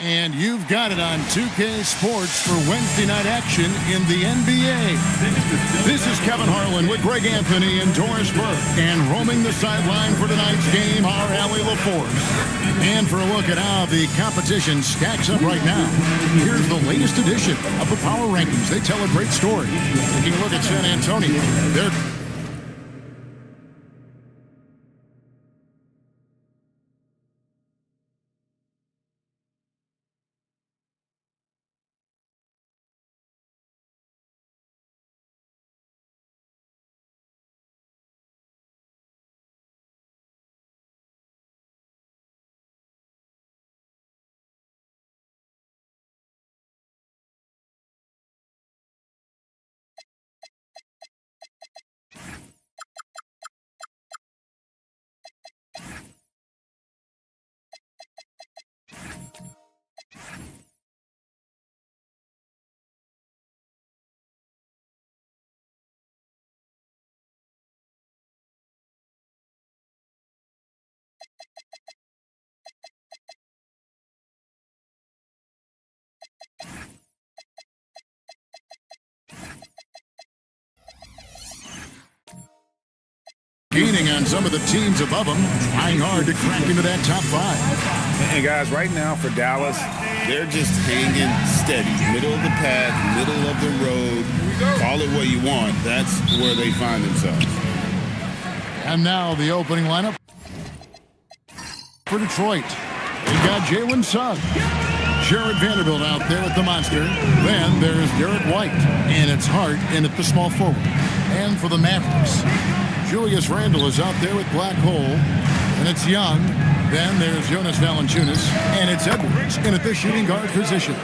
And you've got it on 2K Sports for Wednesday night action in the NBA. This is Kevin Harlan with Greg Anthony and Doris Burke. And roaming the sideline for tonight's game, our Allie LaForce. And for a look at how the competition stacks up right now, here's the latest edition of the Power Rankings. They tell a great story. Taking a look at San Antonio. They're gaining on some of the teams above them, trying hard to crack into that top five. And guys, right now for Dallas, they're just hanging steady. Middle of the pack, middle of the road. Call it what you want. That's where they find themselves. And now the opening lineup for Detroit. They've got Jalen Suggs. Jared Vanderbilt out there with the monster. Then there's Derek White. And it's Hart in at the small forward. And for the Mavericks, Julius Randle is out there with Black Hole, and it's Young. Then there's Jonas Valanciunas, and it's Edwards in at the shooting guard position.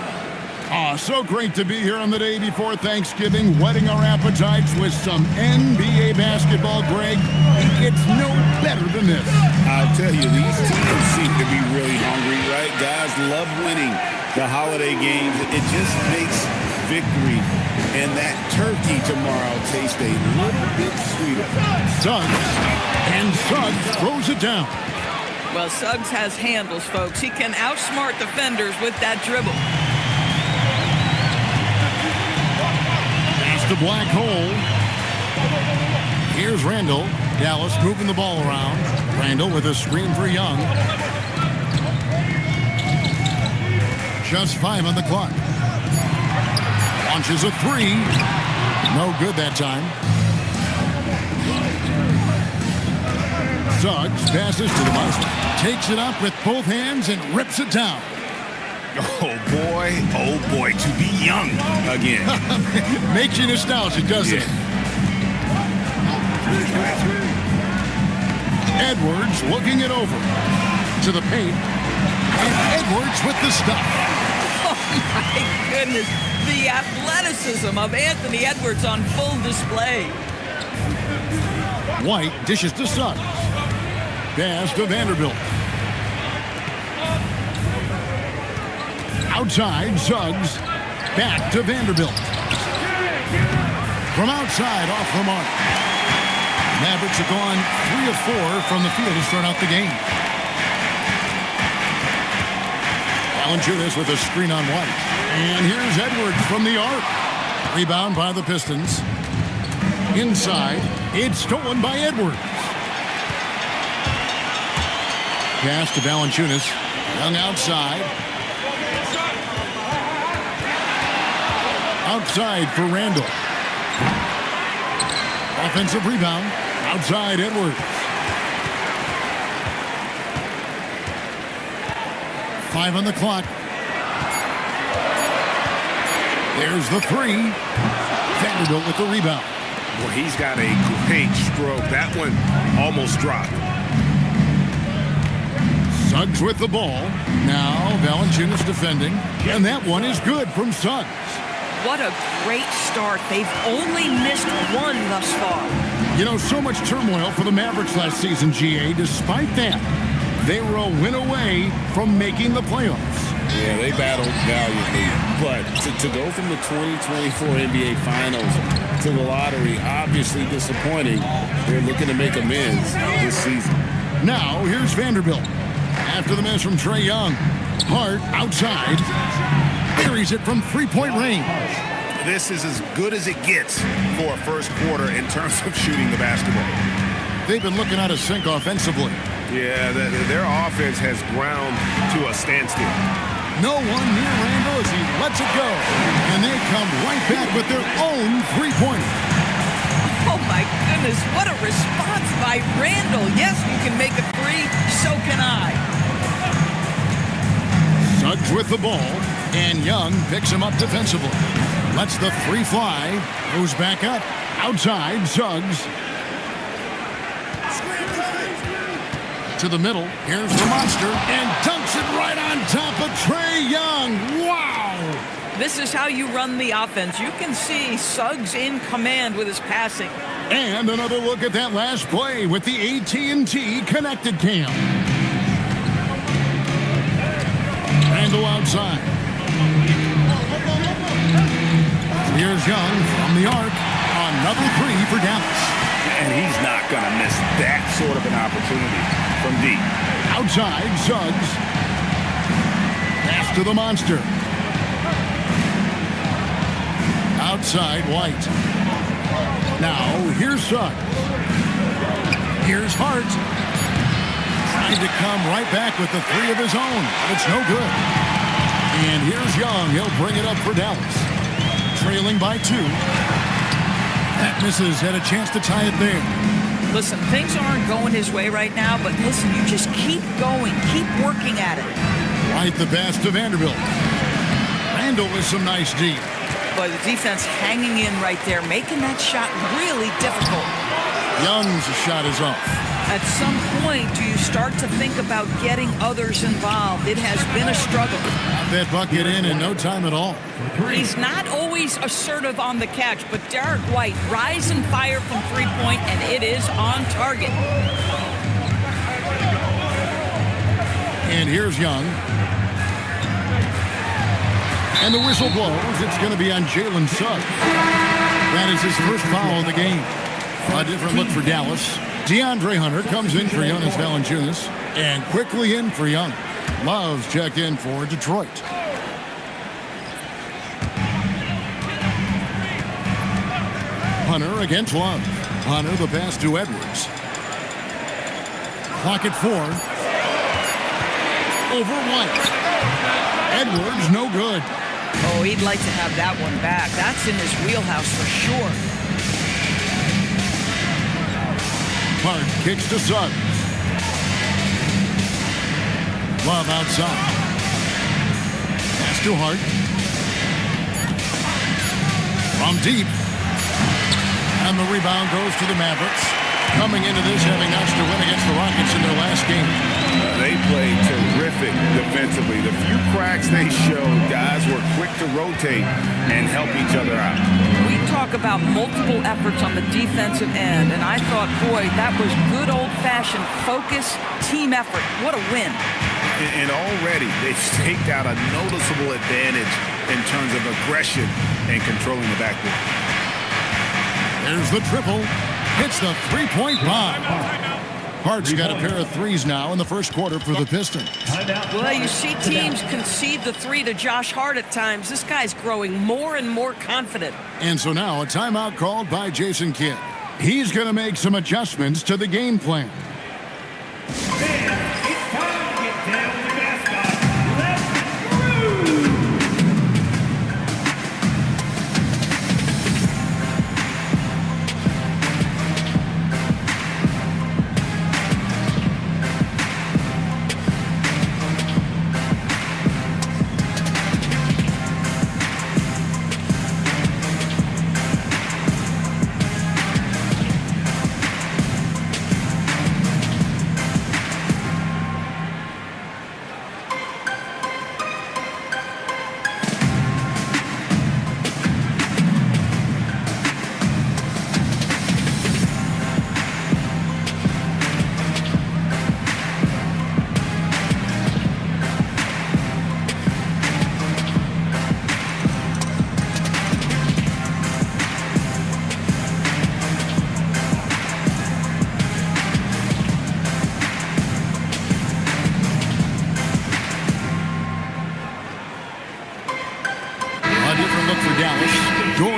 So great to be here on the day before Thanksgiving, whetting our appetites with some NBA basketball, Greg. It gets no better than this. I'll tell you, these teams seem to be really hungry, right? Guys love winning the holiday games. It just makes victory and that turkey tomorrow taste a little bit sweeter. Suggs, and Suggs throws it down. Well, Suggs has handles, folks. He can outsmart defenders with that dribble. Pass to Black Hole. Here's Randle. Dallas moving the ball around. Randle with a screen for Young. Just 5 on the clock. Launches a 3. No good that time. Suggs passes to the monster. Takes it up with both hands and rips it down. Oh boy, to be young again. Makes you nostalgic, doesn't it? Edwards looking it over. To the paint. And Edwards with the stuff. Oh, my goodness. The athleticism of Anthony Edwards on full display. White dishes to Suggs. Pass to Vanderbilt. Outside, Suggs. Back to Vanderbilt. From outside, off the mark. Mavericks have gone 3 of 4 from the field to start out the game. Valanciunas with a screen on White. And here's Edwards from the arc. Rebound by the Pistons. Inside, it's stolen by Edwards. Pass to Valanciunas. Young outside. Outside for Randle. Offensive rebound. Outside Edwards. 5 on the clock. There's the 3. Vanderbilt with the rebound. Well, he's got a great stroke. That one almost dropped. Suggs with the ball. Now Valanciunas defending. And that one is good from Suggs. What a great start. They've only missed one thus far. You know, so much turmoil for the Mavericks last season, GA. Despite that, they were a win away from making the playoffs. Yeah, they battled valiantly. But to go from the 2024 NBA Finals to the lottery, obviously disappointing. They're looking to make amends this season. Now, here's Vanderbilt. After the miss from Trae Young. Hart outside. Buries it from three-point range. This is as good as it gets for a first quarter in terms of shooting the basketball. They've been looking out of sync offensively. Yeah, their offense has ground to a standstill. No one near Randall as he lets it go. And they come right back with their own three-pointer. Oh, my goodness. What a response by Randall. Yes, you can make a three. So can I. Suggs with the ball. And Young picks him up defensively. Lets the three fly. Goes back up. Outside, Suggs. To the middle. Here's the monster. And dunks it right on top of Trae Young. Wow! This is how you run the offense. You can see Suggs in command with his passing. And another look at that last play with the AT&T connected cam. Randall outside. Here's Young from the arc. Another three for Dallas. And he's not going to miss that sort of an opportunity from deep. Outside, Suggs. Pass to the monster. Outside, White. Now, here's Suggs. Here's Hart. Trying to come right back with the three of his own. But it's no good. And here's Young. He'll bring it up for Dallas. Trailing by 2. That misses. Had a chance to tie it there. Listen, things aren't going his way right now, but listen, you just keep going. Keep working at it. Right the pass to Vanderbilt. Randall with some nice D. But the defense hanging in right there, making that shot really difficult. Young's shot is off. At some point, do you start to think about getting others involved? It has been a struggle. Got that bucket in no time at all. He's not always assertive on the catch, but Derek White, rise and fire from three-point, and it is on target. And here's Young. And the whistle blows. It's going to be on Jalen Suggs. That is his first foul of the game. A different look for Dallas. DeAndre Hunter comes in for Jonas Valanciunas. And quickly in for Young. Love's check in for Detroit. Hunter against Love. Hunter the pass to Edwards. Clock at 4. Over White. Edwards no good. Oh, he'd like to have that one back. That's in his wheelhouse for sure. Hart kicks to Suggs. Love outside. Pass to Hart. From deep. And the rebound goes to the Mavericks. Coming into this, having notched a win against the Rockets in their last game. They played terrific defensively. The few cracks they showed, guys were quick to rotate and help each other out. We talk about multiple efforts on the defensive end, and I thought, boy, that was good old-fashioned focus, team effort. What a win. And already they've staked out a noticeable advantage in terms of aggression and controlling the backcourt. There's the triple. Hits the three-point bomb. Hart's got a pair of threes now in the first quarter for the Pistons. Well, you see teams concede the three to Josh Hart at times. This guy's growing more and more confident. And so now a timeout called by Jason Kidd. He's going to make some adjustments to the game plan.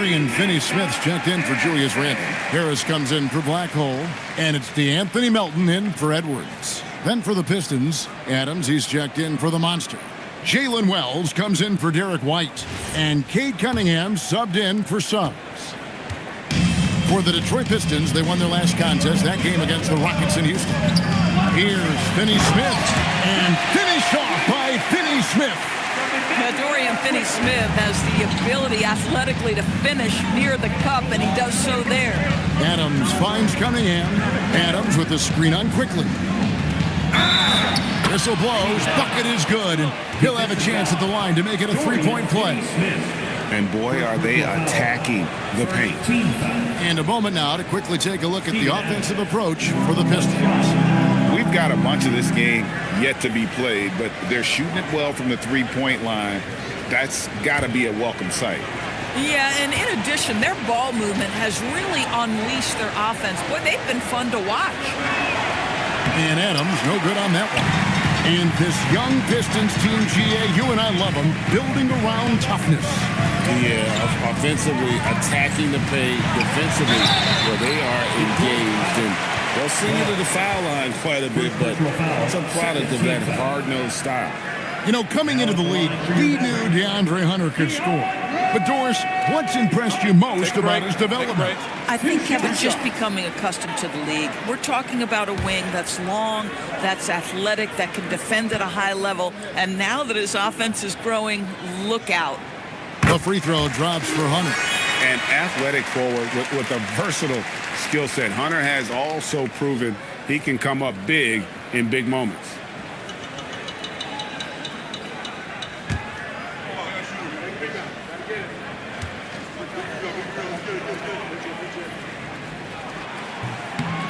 Dorian Finney-Smith's checked in for Julius Randle. Harris comes in for Blackhole, and it's DeAnthony Melton in for Edwards. Then for the Pistons, Adams, he's checked in for the Monster. Jalen Wells comes in for Derek White, and Cade Cunningham subbed in for Suggs. For the Detroit Pistons, they won their last contest, that game against the Rockets in Houston. Here's Finney-Smith, and finished off by Finney-Smith. Dorian Finney-Smith has the ability athletically to finish near the cup, and he does so there. Adams finds Cunningham. Adams with the screen on quickly. Whistle blows. Bucket is good. And he'll have a chance at the line to make it a three-point play. And boy, are they attacking the paint. And a moment now to quickly take a look at the offensive approach for the Pistons. We've got a bunch of this game yet to be played, but they're shooting it well from the three-point line. That's got to be a welcome sight. Yeah, and in addition, their ball movement has really unleashed their offense. Boy, they've been fun to watch. And Adams, no good on that one. And this young Pistons team, GA, you and I love them, building around toughness. Yeah, offensively, attacking the paint, defensively, where they are engaged. And they'll see you to the foul line quite a bit, but it's a product of that hard-nosed style. You know, coming into the league, we knew DeAndre Hunter could score. But, Doris, what's impressed you most about his development? I think Kevin's just becoming accustomed to the league. We're talking about a wing that's long, that's athletic, that can defend at a high level. And now that his offense is growing, look out. The free throw drops for Hunter. An athletic forward with a versatile skill set. Hunter has also proven he can come up big in big moments.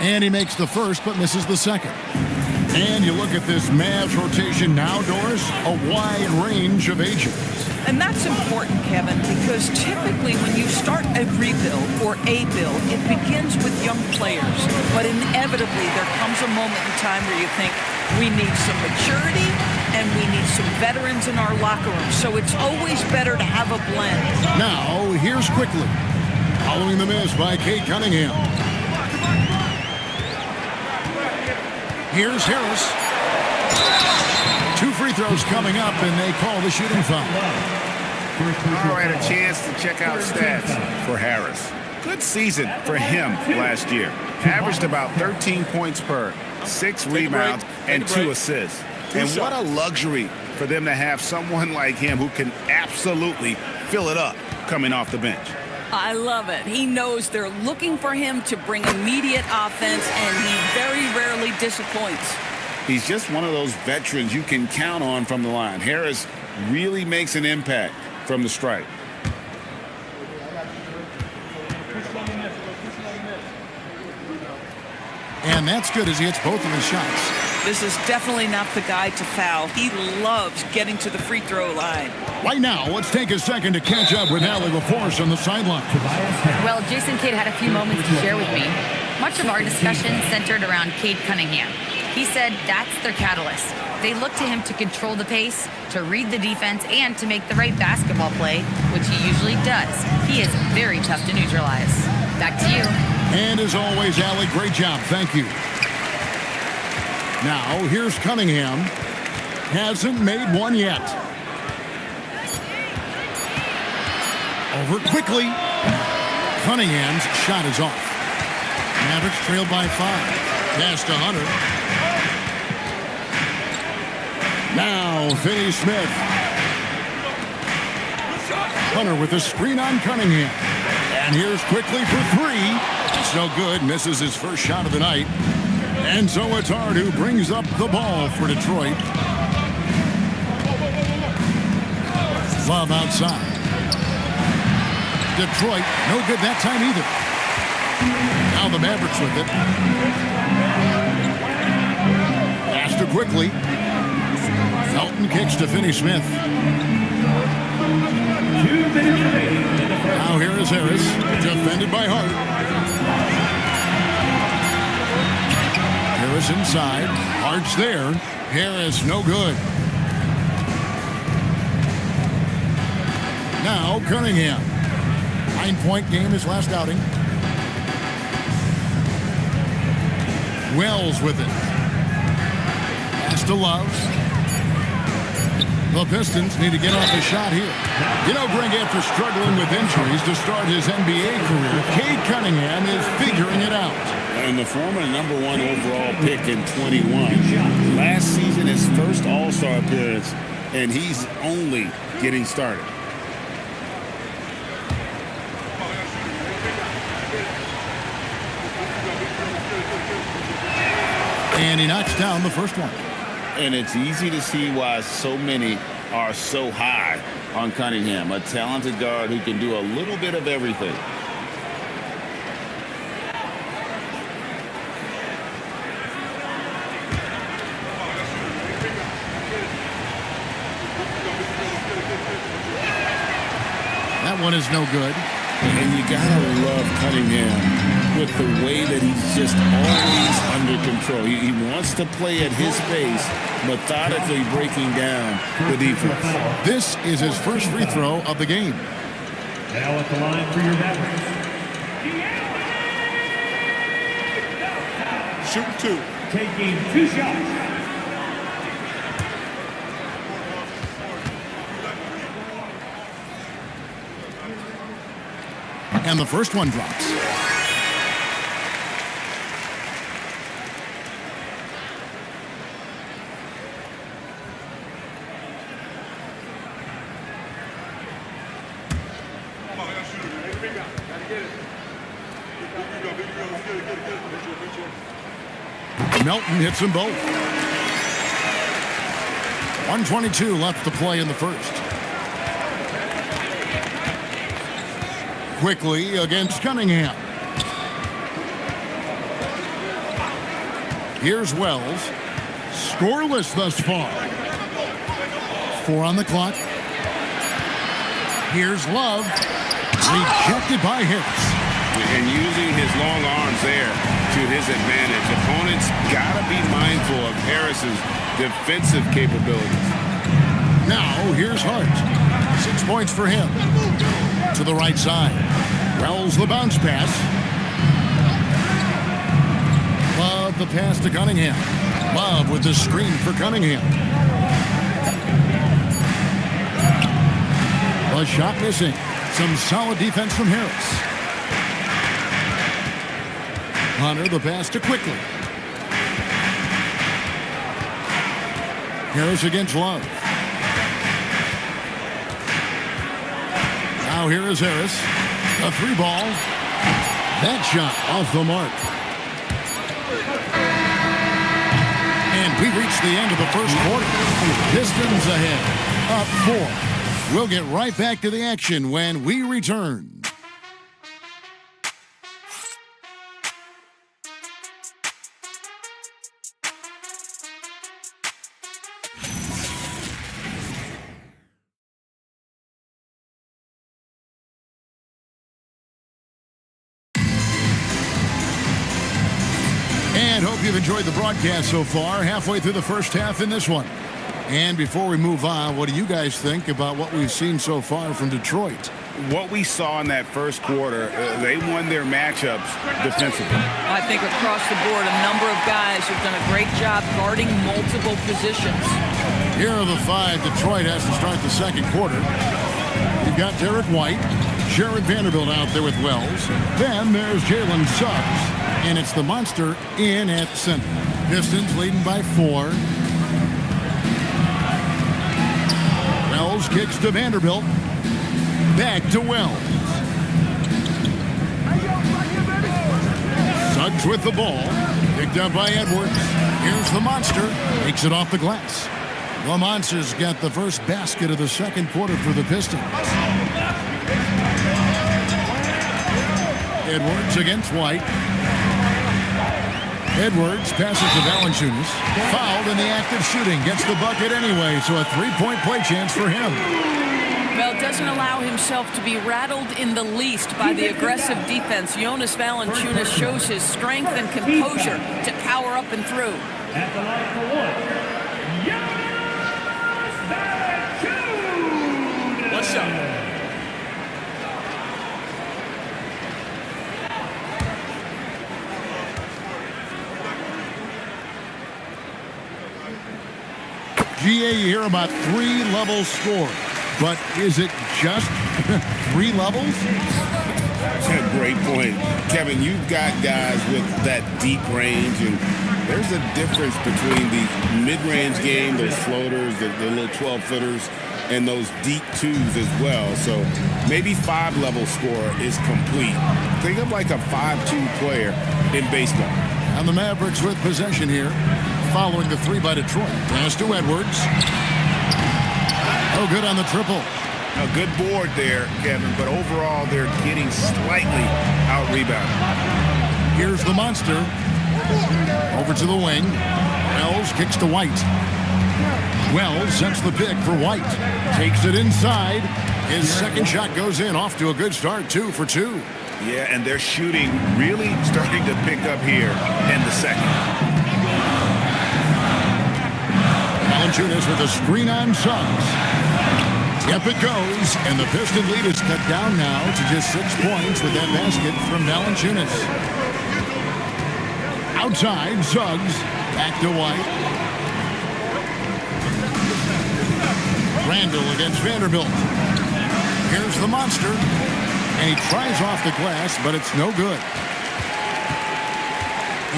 And he makes the first, but misses the second. And you look at this Mavs rotation now, Doris, a wide range of ages. And that's important, Kevin, because typically when you start a rebuild or a build, it begins with young players. But inevitably, there comes a moment in time where you think, we need some maturity and we need some veterans in our locker room. So it's always better to have a blend. Now, here's quickly. Following the miss by Cade Cunningham. Here's Harris. 2 free throws coming up, and they call the shooting foul. All right, a chance to check out stats for Harris. Good season for him last year. Averaged about 13 points per, 6 rebounds, and 2 assists. And what a luxury for them to have someone like him who can absolutely fill it up coming off the bench. I love it. He knows they're looking for him to bring immediate offense, and he very rarely disappoints. He's just one of those veterans you can count on from the line. Harris really makes an impact from the stripe. And that's good as he hits both of his shots. This is definitely not the guy to foul. He loves getting to the free throw line. Right now, let's take a second to catch up with Allie LaForce on the sideline. Well, Jason Kidd had a few moments to share with me. Much of our discussion centered around Cade Cunningham. He said that's their catalyst. They look to him to control the pace, to read the defense, and to make the right basketball play, which he usually does. He is very tough to neutralize. Back to you. And as always, Allie, great job. Thank you. Now, here's Cunningham. Hasn't made one yet. Over quickly. Cunningham's shot is off. Mavericks trailed by 5. Pass to Hunter. Now, Finney-Smith. Hunter with a screen on Cunningham. And here's quickly for 3. It's no good. Misses his first shot of the night. And so it's Hart who brings up the ball for Detroit. Love outside. Detroit, no good that time either. Now the Mavericks with it. Pass to quickly. Melton kicks to Finney-Smith. Now here is Harris, defended by Hart. Harris inside. Hart's there. Harris, no good. Now Cunningham. 9-point game his last outing. Wells with it. Pass to Love. The Pistons need to get off a shot here. You know, Greg, after struggling with injuries to start his NBA career, Cade Cunningham is figuring it out. And the former #1 overall pick in 21. Last season, his first All-Star appearance, and he's only getting started. And he knocks down the first one. And it's easy to see why so many are so high on Cunningham, a talented guard who can do a little bit of everything. That one is no good. And you gotta love Cunningham with the way that he's just always under control. He wants to play at his pace, methodically breaking down the defense. This is his first free throw of the game. Now at the line for your Mavericks. Shoot two. Taking 2 shots. And the first one drops. Melton hits them both. 1:22 left to play in the first. Quickly against Cunningham. Here's Wells. Scoreless thus far. 4 on the clock. Here's Love. Rejected by Harris. And using his long arms there to his advantage. Opponents got to be mindful of Harris's defensive capabilities. Now, here's Hart. 6 points for him. To the right side. Wells the bounce pass. Love the pass to Cunningham. Love with the screen for Cunningham. A shot missing. Some solid defense from Harris. Hunter the pass to Quickly. Harris against Love. Now here is Harris. A 3-ball. That shot off the mark. And we reached the end of the first quarter. Pistons ahead. Up 4. We'll get right back to the action when we return. And hope you've enjoyed the broadcast so far. Halfway through the first half in this one. And before we move on, what do you guys think about what we've seen so far from Detroit? What we saw in that first quarter, they won their matchups defensively. I think across the board, a number of guys have done a great job guarding multiple positions. Here are the 5 Detroit has to start the second quarter. You've got Derek White, Jared Vanderbilt out there with Wells. Then there's Jalen Suggs. And it's the monster in at center. Pistons leading by 4. Wells kicks to Vanderbilt. Back to Wells. Suggs with the ball. Picked up by Edwards. Here's the monster. Takes it off the glass. The Monsters got the first basket of the second quarter for the Pistons. Edwards against White. Edwards passes to Valanciunas. Fouled in the act of shooting. Gets the bucket anyway, so a 3-point play chance for him. Well, doesn't allow himself to be rattled in the least by the aggressive defense. Jonas Valanciunas shows his strength and composure to power up and through. At the line for 1. Jonas Valanciunas. What's up? GA, you hear about 3-level score. But is it just 3 levels? That's a great point. Kevin, you've got guys with that deep range, and there's a difference between the mid-range game, those floaters, the little 12-footers, and those deep twos as well. So maybe 5-level score is complete. Think of like a 5-2 player in baseball. And the Mavericks with possession here, following the 3 by Detroit. Pass to Edwards. Oh, good on the triple. A good board there, Kevin, but overall they're getting slightly out-rebounded. Here's the monster. Over to the wing. Wells kicks to White. Wells sets the pick for White. Takes it inside. His second shot goes in. Off to a good start, 2 for 2. Yeah, and their shooting really starting to pick up here in the second. Valanciunas with a screen on Suggs. Yep, it goes, and the Piston lead is cut down now to just 6 points with that basket from Valanciunas. Outside, Suggs, back to White. Randall against Vanderbilt. Here's the monster, and he tries off the glass, but it's no good.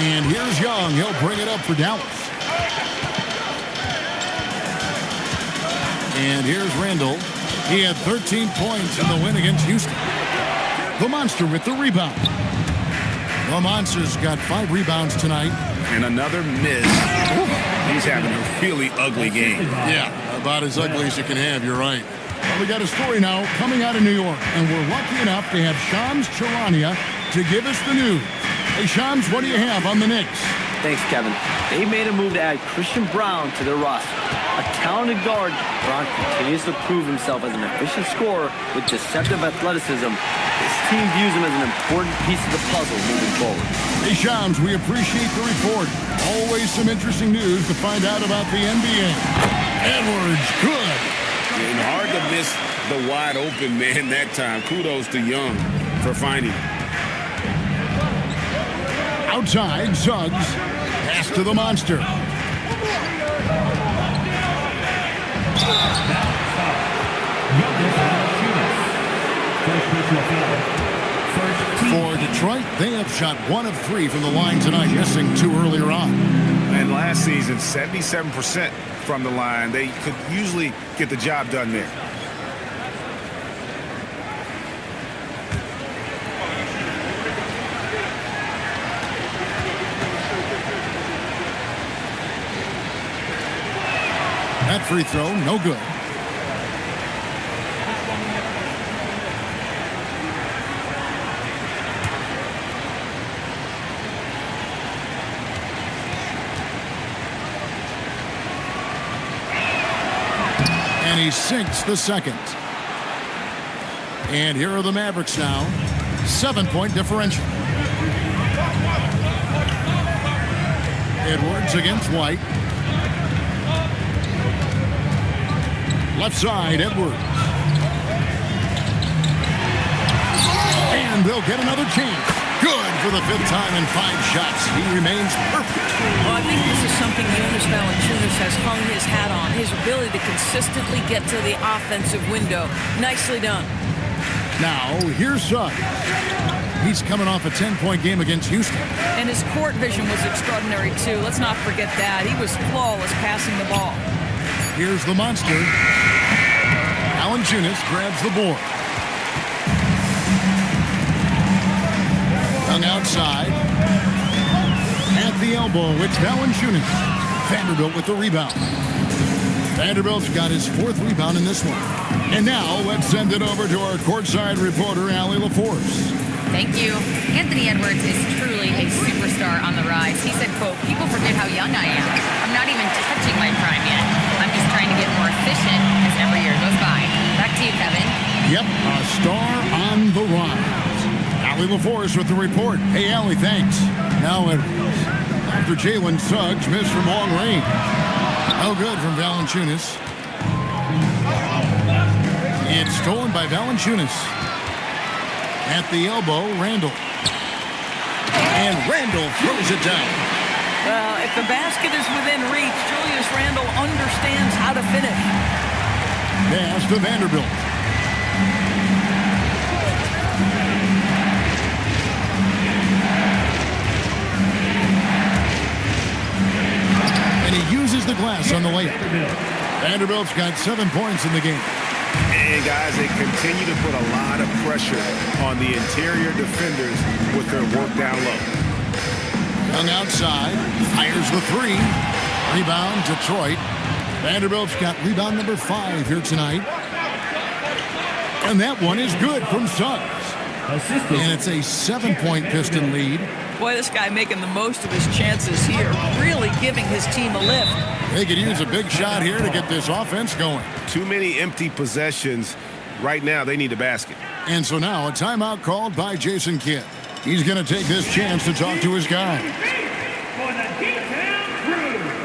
And here's Young. He'll bring it up for Dallas. And here's Randall. He had 13 points in the win against Houston. The monster with the rebound. The monster's got 5 rebounds tonight. And another miss. He's having a really ugly game. Yeah, about as ugly as you can have, you're right. Well, we got a story now coming out of New York, and we're lucky enough to have Shams Charania to give us the news. Hey, Shams, what do you have on the Knicks? Thanks, Kevin. They made a move to add Christian Brown to their roster. A talented guard, Brown continues to prove himself as an efficient scorer with deceptive athleticism. His team views him as an important piece of the puzzle moving forward. Hey, Shams, we appreciate the report. Always some interesting news to find out about the NBA. Edwards, good. And hard to miss the wide open man that time. Kudos to Young for finding him. Outside, Suggs. Pass to the monster. For Detroit, they have shot 1 of 3 from the line tonight, missing 2 earlier on. And last season, 77% from the line. They could usually get the job done there. That free throw, no good. And he sinks the second. And here are the Mavericks now. 7-point differential. Edwards against White. Left side, Edwards. And they'll get another chance. Good for the 5th time in 5 shots. He remains perfect. Well, I think this is something Jonas Valanciunas has hung his hat on, his ability to consistently get to the offensive window. Nicely done. Now, here's Suggs. He's coming off a 10-point game against Houston. And his court vision was extraordinary, too. Let's not forget that. He was flawless passing the ball. Here's the monster. Valanciunas grabs the board. Young outside. At the elbow, it's Valanciunas. Vanderbilt with the rebound. Vanderbilt's got his 4th rebound in this one. And now, let's send it over to our courtside reporter, Allie LaForce. Thank you. Anthony Edwards is truly a superstar on the rise. He said, quote, "People forget how young I am. I'm not even touching my prime yet. I'm just trying to get more efficient as every year goes by." Back to you, Kevin. Yep, a star on the rise. Allie LaForce with the report. Hey, Allie, thanks. Now Edwards. After Jalen Suggs missed from long range. No good from Valanciunas. It's stolen by Valanciunas. At the elbow, Randall. And Randall throws it down. Well, if the basket is within reach, Julius Randle understands how to finish. Pass to Vanderbilt. And he uses the glass on the layup. Vanderbilt's got 7 points in the game. And guys, they continue to put a lot of pressure on the interior defenders with their work down low. Young outside, fires the three. Rebound, Detroit. Vanderbilt's got rebound number 5 here tonight. And that one is good from Suggs. And it's a 7-point Piston lead. Boy, this guy making the most of his chances here, really giving his team a lift. They could use a big shot here to get this offense going. Too many empty possessions. Right now, they need a basket. And so now a timeout called by Jason Kidd. He's going to take this chance to talk to his guy. For the D-Town Crew.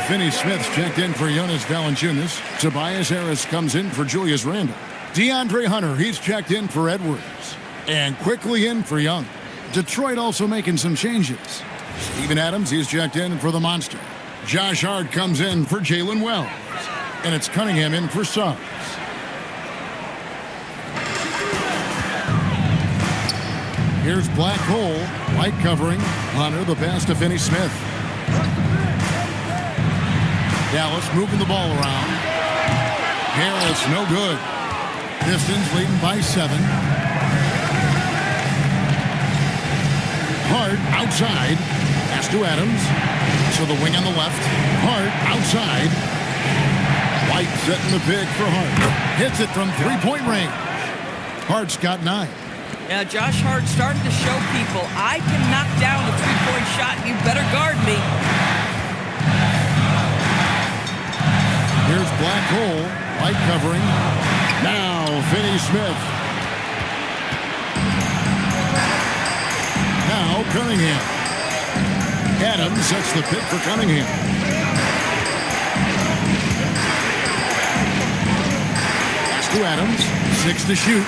Finney-Smith's checked in for Jonas Valanciunas. Tobias Harris comes in for Julius Randle. DeAndre Hunter, he's checked in for Edwards. And quickly in for Young. Detroit also making some changes. Steven Adams, he's checked in for the Monster. Josh Hart comes in for Jalen Wells. And it's Cunningham in for Suggs. Here's Black Hole, white covering. Hunter, the pass to Finney-Smith. Dallas moving the ball around. Harris, no good. Pistons leading by 7. Hart outside. Pass to Adams. So the wing on the left. Hart outside. White setting the pick for Hart. Hits it from 3-point range. Hart's got 9. Yeah, Josh Hart starting to show people, I can knock down a 3-point shot. You better guard me. Here's Black Hole, white covering. Now Finney-Smith. Now Cunningham. Adams sets the pick for Cunningham. Pass to Adams, 6 to shoot.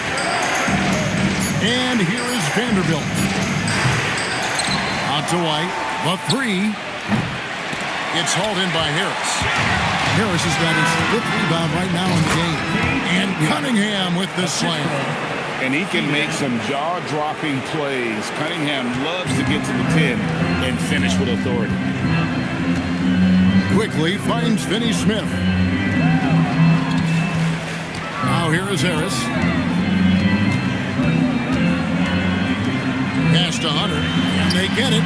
And here is Vanderbilt. Out to White, the 3. It's hauled in by Harris. Harris has got his 5th rebound right now in the game. And Cunningham with the slam. And he can make some jaw-dropping plays. Cunningham loves to get to the pin and finish with authority. Quickly finds Finney-Smith. Now here is Harris. Pass to Hunter. And they get it.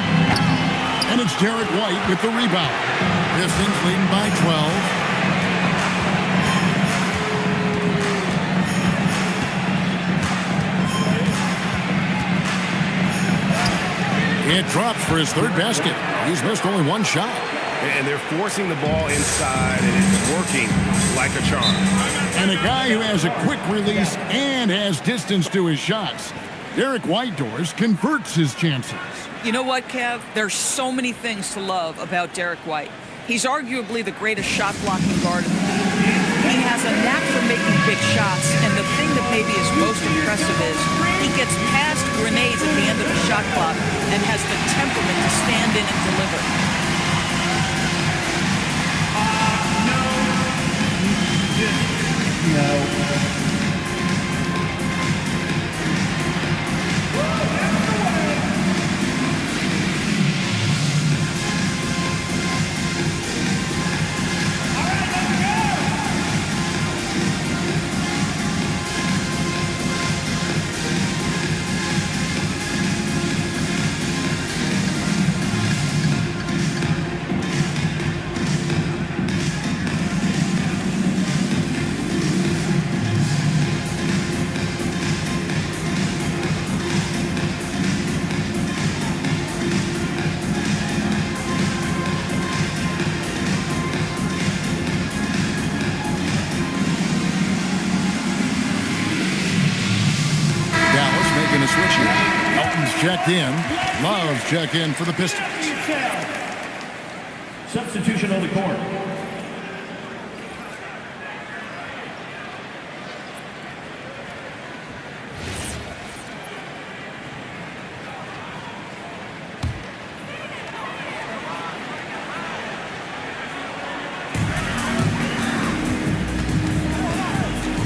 And it's Derek White with the rebound. Pistons leading by 12. It drops for his 3rd basket. He's missed only 1 shot. And they're forcing the ball inside, and it's working like a charm. And a guy who has a quick release and has distance to his shots. Derek White converts his chances. You know what, Kev? There's so many things to love about Derek White. He's arguably the greatest shot-blocking guard in the league. He has a knack for making big shots, and the thing that maybe is most impressive is he gets past grenades at the end of the shot clock and has the temperament to stand in and deliver. No. checked in. Love checked in for the Pistons. Substitution on the court.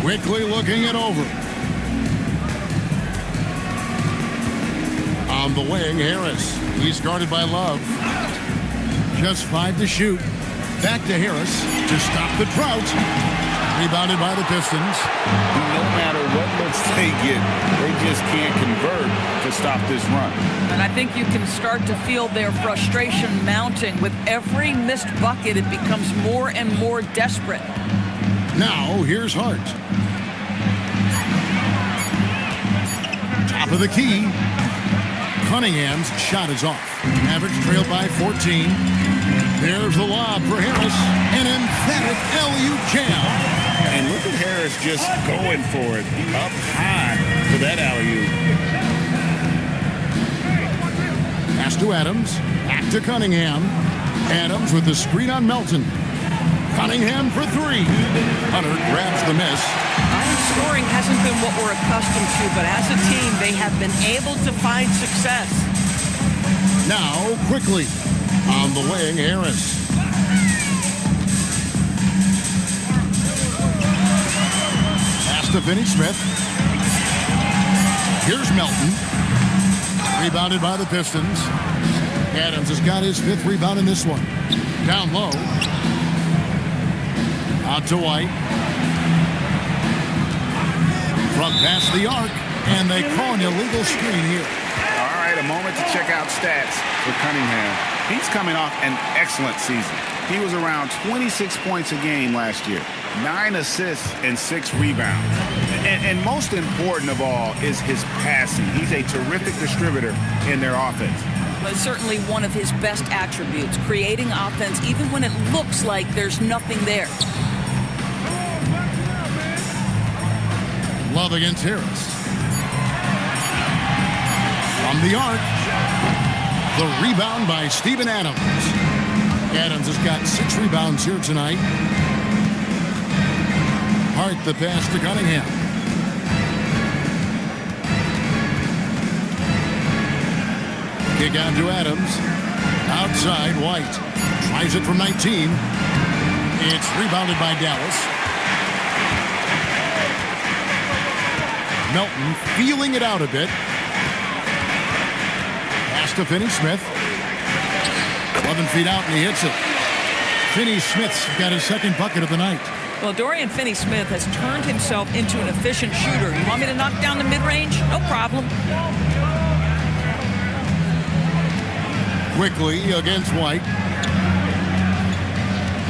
Quickly looking it over. On the wing, Harris. He's guarded by Love. Just 5 to shoot. Back to Harris to stop the drought. Rebounded by the Pistons. No matter what looks they get, they just can't convert to stop this run. And I think you can start to feel their frustration mounting. With every missed bucket, it becomes more and more desperate. Now, here's Hart. Top of the key. Cunningham's shot is off. Mavericks trailed by 14. There's the lob for Harris. An emphatic LU jam. And look at Harris just going for it. Up high for that alley-oop. Pass to Adams. Back to Cunningham. Adams with the screen on Melton. Cunningham for 3. Hunter grabs the miss. Iron scoring hasn't been what we're accustomed to, but as a team, they have been able to find success. Now, quickly. On the wing, Harris. Pass to Finney-Smith. Here's Melton. Rebounded by the Pistons. Adams has got his 5th rebound in this one. Down low. Out to White. Front past the arc, and they call an illegal screen here. All right, a moment to check out stats for Cunningham. He's coming off an excellent season. He was around 26 points a game last year, 9 assists and 6 rebounds. And most important of all is his passing. He's a terrific distributor in their offense. But certainly one of his best attributes, creating offense even when it looks like there's nothing there. Love against Harris. From the arc. The rebound by Steven Adams. Adams has got 6 rebounds here tonight. Hart the pass to Cunningham. Kick out to Adams. Outside, White. Tries it from 19. It's rebounded by Dallas. Melton feeling it out a bit. Pass to Finney-Smith. 11 feet out and he hits it. Finney-Smith's got his 2nd bucket of the night. Well, Dorian Finney-Smith has turned himself into an efficient shooter. You want me to knock down the mid-range? No problem. Quickly against White.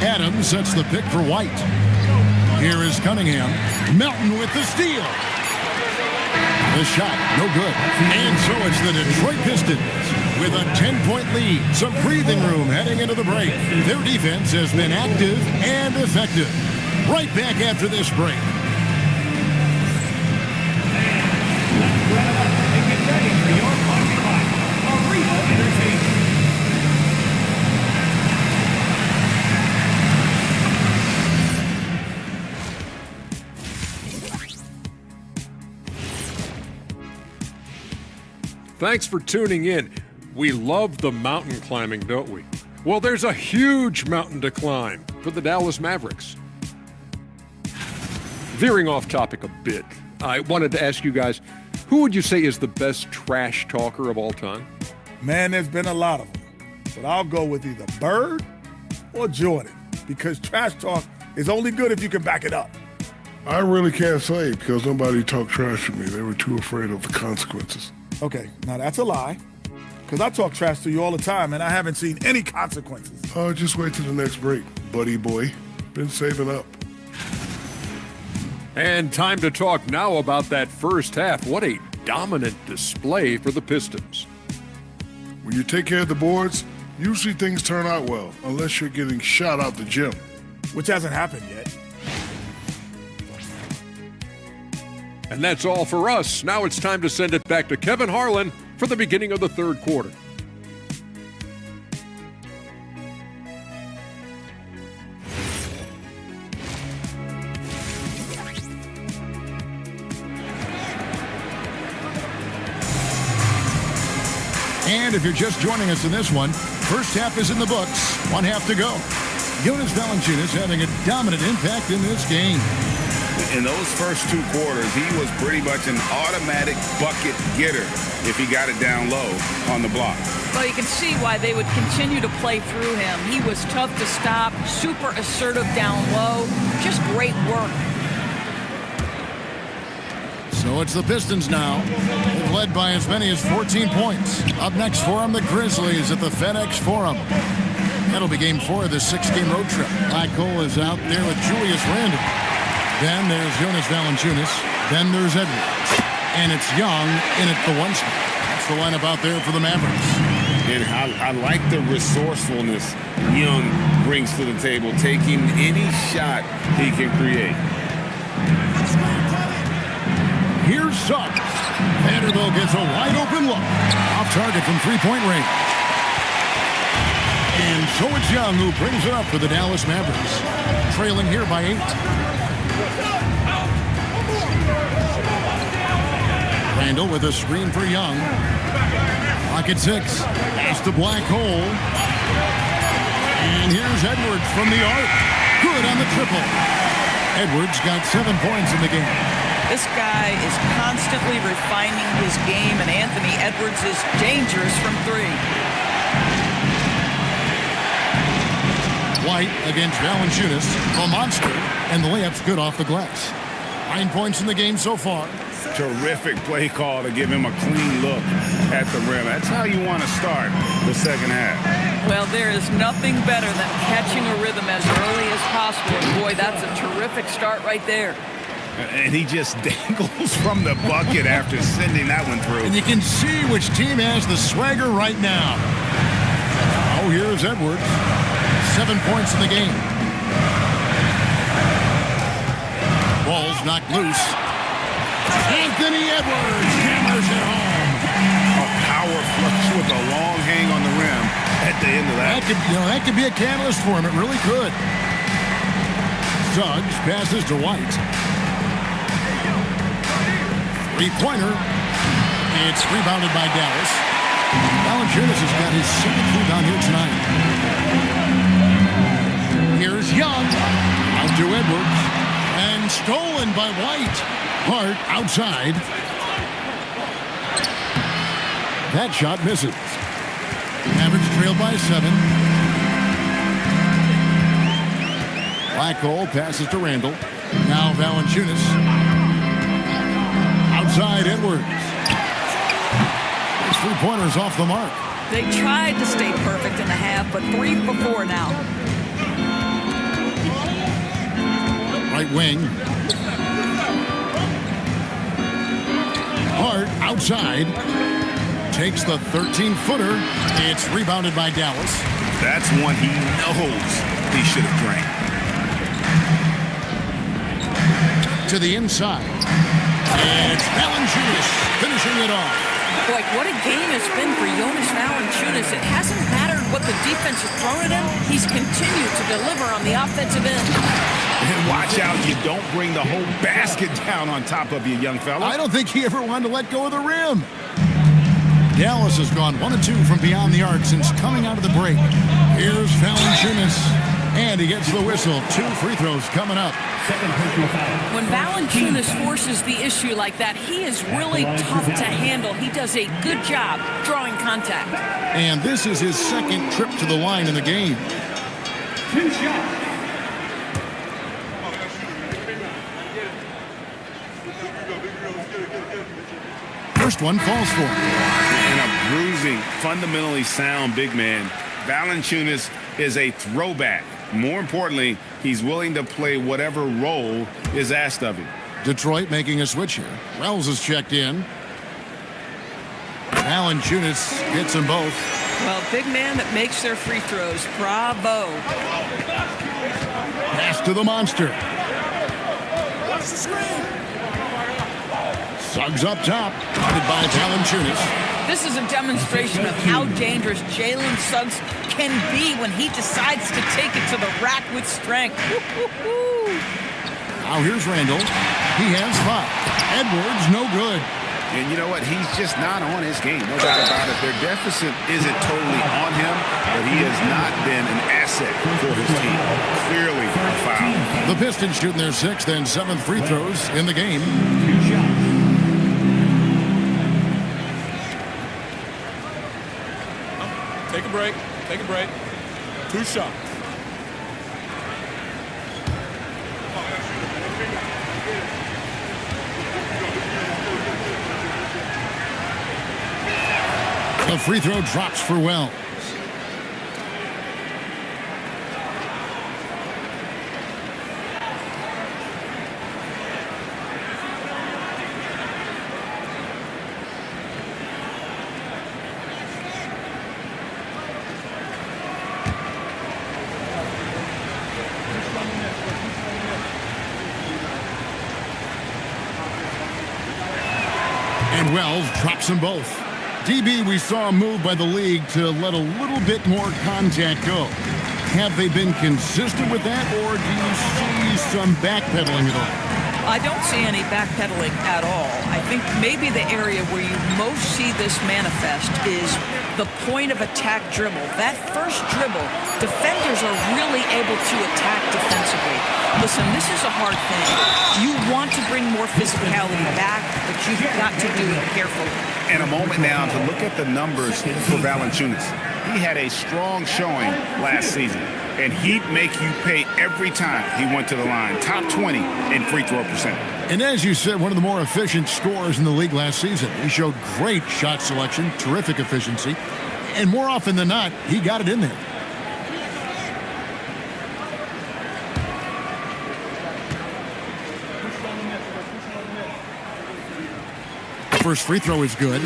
Adams sets the pick for White. Here is Cunningham. Melton with the steal. The shot, no good. And so it's the Detroit Pistons with a 10-point lead. Some breathing room heading into the break. Their defense has been active and effective. Right back after this break. And get ready for your party life. Arena Entertainment. Thanks for tuning in. We love the mountain climbing, don't we? Well, there's a huge mountain to climb for the Dallas Mavericks. Veering off topic a bit, I wanted to ask you guys, who would you say is the best trash talker of all time? Man, there's been a lot of them. But I'll go with either Bird or Jordan, because trash talk is only good if you can back it up. I really can't say because nobody talked trash to me. They were too afraid of the consequences. Okay, now that's a lie, because I talk trash to you all the time, and I haven't seen any consequences. Oh, just wait till the next break, buddy boy. Been saving up. And time to talk now about that first half. What a dominant display for the Pistons. When you take care of the boards, usually things turn out well, unless you're getting shot out the gym. Which hasn't happened yet. And that's all for us. Now it's time to send it back to Kevin Harlan for the beginning of the third quarter. And if you're just joining us in this one, first half is in the books. 1 half to go. Jonas Valanciunas having a dominant impact in this game. In those first 2 quarters, he was pretty much an automatic bucket getter if he got it down low on the block. Well, you can see why they would continue to play through him. He was tough to stop, super assertive down low. Just great work. So it's the Pistons now. They've led by as many as 14 points. Up next for them, the Grizzlies at the FedEx Forum. That'll be game 4 of this 6-game road trip. Black Hole is out there with Julius Randle. Then there's Jonas Valanciunas. Then there's Edwards. And it's Young in at the 1 spot. That's the lineup out there for the Mavericks. And I like the resourcefulness Young brings to the table, taking any shot he can create. Here's Suggs. Vanderbilt gets a wide-open look. Off target from three-point range. And so it's Young who brings it up for the Dallas Mavericks. Trailing here by 8. Randall with a screen for Young. Clock at 6. Pass to Black Hole. And here's Edwards from the arc. Good on the triple. Edwards got 7 points in the game. This guy is constantly refining his game, and Anthony Edwards is dangerous from 3. White against Valanciunas, a monster, and the layup's good off the glass. 9 points in the game so far. Terrific play call to give him a clean look at the rim. That's how you want to start the second half. Well, there is nothing better than catching a rhythm as early as possible. And boy, that's a terrific start right there. And he just dangles from the bucket after sending that one through. And you can see which team has the swagger right now. Oh, here's Edwards. 7 points in the game. Ball's knocked loose. Anthony Edwards hammers it home. A power flush with a long hang on the rim at the end of that. That could be a catalyst for him. It really could. Suggs passes to White. Three-pointer. It's rebounded by Dallas. Valanciunas has got his 7th rebound here tonight. Here's Young. Out to Edwards. And stolen by White. Hart outside. That shot misses. Mavericks trail by 7. Black Hole passes to Randall. Now Valanciunas. Outside Edwards. His 3-pointer's off the mark. They tried to stay perfect in the half, but 3 for 4 now. Right wing. Hart outside. Takes the 13-footer. It's rebounded by Dallas. That's one he knows he should have drank. To the inside. And it's Valanciunas finishing it off. Boy, what a game it's been for Jonas Valanciunas. It hasn't mattered what the defense has thrown at him. He's continued to deliver on the offensive end. And watch out, you don't bring the whole basket down on top of you, young fella. I don't think he ever wanted to let go of the rim. Dallas has gone 1 of 2 from beyond the arc since coming out of the break. Here's Valanciunas. And he gets the whistle. 2 free throws coming up. When Valanciunas forces the issue like that, he is really tough to handle. He does a good job drawing contact. And this is his 2nd trip to the line in the game. 2 shots. First one falls for him. And a bruising, fundamentally sound big man. Valanciunas is a throwback. More importantly, he's willing to play whatever role is asked of him. Detroit making a switch here. Wells is checked in. Valanciunas hits them both. Well, big man that makes their free throws. Bravo. Pass to the monster. Suggs up top. Guarded by Valanciunas. This is a demonstration of how dangerous Jalen Suggs can be when he decides to take it to the rack with strength. Now here's Randall. He has 5. Edwards, no good. And you know what? He's just not on his game. No doubt about it. Their deficit isn't totally on him, but he has not been an asset for his team. Clearly a foul. The Pistons shooting their 6th and 7th free throws in the game. 2 shots. Take a break. Take a break. 2 shots. The free throw drops for Wells. And Wells drops them both. DB, we saw a move by the league to let a little bit more contact go. Have they been consistent with that, or do you see some backpedaling at all? I don't see any backpedaling at all. I think maybe the area where you most see this manifest is the point of attack dribble. That first dribble, defenders are really able to attack defensively. Listen, this is a hard thing. You want to bring more physicality back, but you've got to do it carefully. And a moment now to look at the numbers for Valanciunas. He had a strong showing last season, and he'd make you pay every time he went to the line. Top 20 in free throw percentage. And as you said, one of the more efficient scorers in the league last season. He showed great shot selection, terrific efficiency, and more often than not, he got it in there. First free throw is good.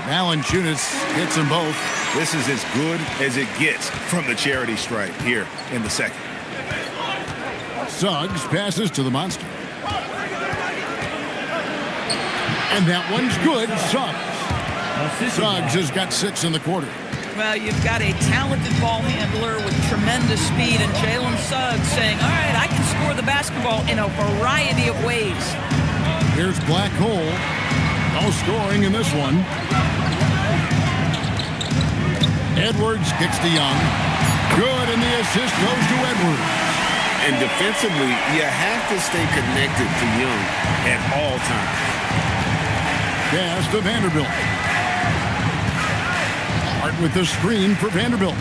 Valanciunas hits them both. This is as good as it gets from the charity stripe here in the second. Suggs passes to the monster. And that one's good. Suggs has got 6 in the quarter. Well, you've got a talented ball handler with tremendous speed, and Jalen Suggs saying, all right, I can score the basketball in a variety of ways. Here's Black Hole. No scoring in this one. Edwards kicks to Young. Good, and the assist goes to Edwards. And defensively, you have to stay connected to Young at all times. Pass to Vanderbilt. Hart with the screen for Vanderbilt.